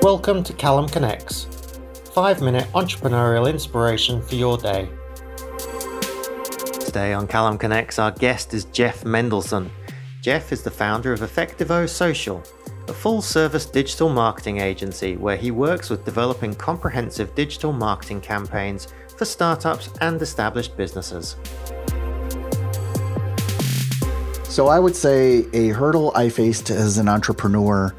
Welcome to CallumConnects, 5-minute entrepreneurial inspiration for your day. Today on CallumConnects, our guest is Jeff Mendelson. Jeff is the founder of Effectivo Social, a full-service digital marketing agency where he works with developing comprehensive digital marketing campaigns for startups and established businesses. So I would say a hurdle I faced as an entrepreneur,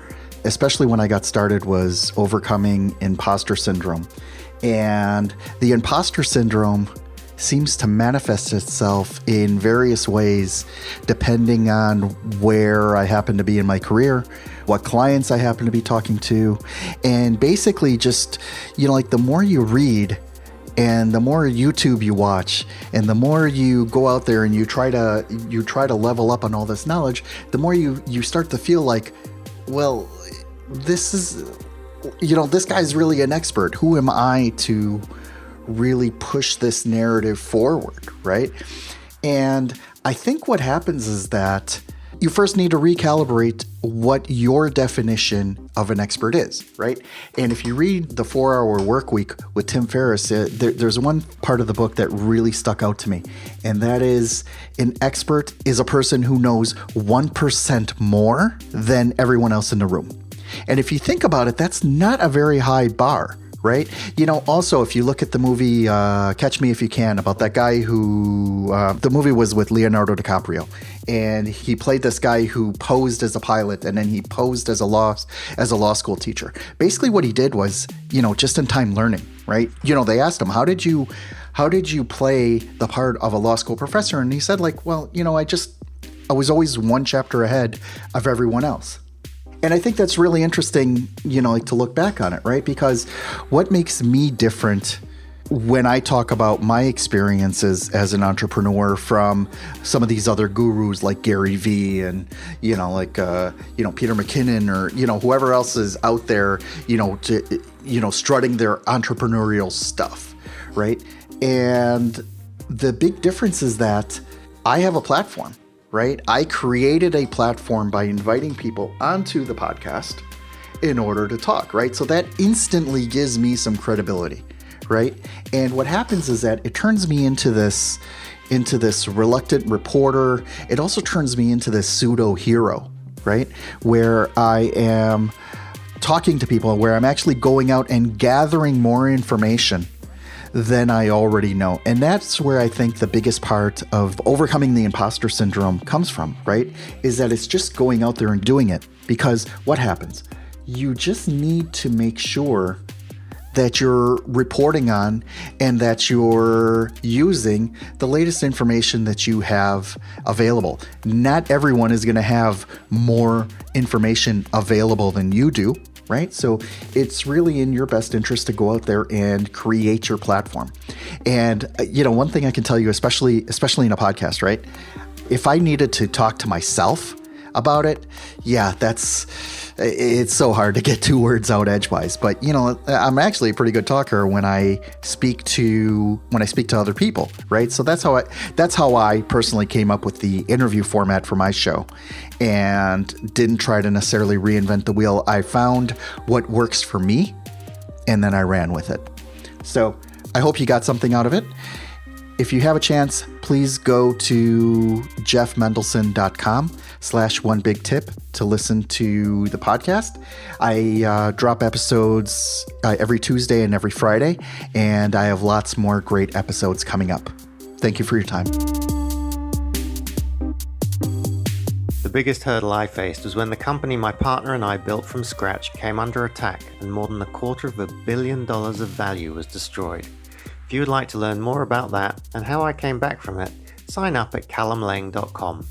especially when I got started, was overcoming imposter syndrome. And the imposter syndrome seems to manifest itself in various ways depending on where I happen to be in my career, what clients I happen to be talking to, and basically just, like the more you read and the more YouTube you watch and the more you go out there and you try to level up on all this knowledge, the more you start to feel like, well, this guy's really an expert. Who am I to really push this narrative forward, right? And I think what happens is that you first need to recalibrate what your definition of an expert is, right? And if you read The 4-Hour Workweek with Tim Ferriss, there's one part of the book that really stuck out to me, and that is an expert is a person who knows 1% more than everyone else in the room. And if you think about it, that's not a very high bar, right? Also, if you look at the movie Catch Me If You Can, about that guy who, the movie was with Leonardo DiCaprio, and he played this guy who posed as a pilot and then he posed as a law school teacher. Basically what he did was, just in time learning, right? They asked him, how did you play the part of a law school professor? And he said, I was always one chapter ahead of everyone else. And I think that's really interesting, to look back on it, right? Because what makes me different when I talk about my experiences as an entrepreneur from some of these other gurus like Gary Vee and, Peter McKinnon or, whoever else is out there, strutting their entrepreneurial stuff, right? And the big difference is that I have a platform. Right? I created a platform by inviting people onto the podcast in order to talk, right? So that instantly gives me some credibility, right? And what happens is that it turns me into this reluctant reporter. It also turns me into this pseudo hero, right? Where I am talking to people, where I'm actually going out and gathering more information than I already know. And that's where I think the biggest part of overcoming the imposter syndrome comes from, right? Is that it's just going out there and doing it. Because what happens? You just need to make sure that you're reporting on and that you're using the latest information that you have available. Not everyone is going to have more information available than you do, right? So it's really in your best interest to go out there and create your platform. And, one thing I can tell you, especially in a podcast, right? If I needed to talk to myself about it, it's so hard to get 2 words out edgewise. But, I'm actually a pretty good talker when I speak to other people, right? So that's how I personally came up with the interview format for my show, and didn't try to necessarily reinvent the wheel. I found what works for me, and then I ran with it. So I hope you got something out of it. If you have a chance, please go to jeffmendelson.com/onebigtip to listen to the podcast. I drop episodes every Tuesday and every Friday, and I have lots more great episodes coming up. Thank you for your time. The biggest hurdle I faced was when the company my partner and I built from scratch came under attack and more than $250 million of value was destroyed. If you would like to learn more about that and how I came back from it, sign up at callumlang.com.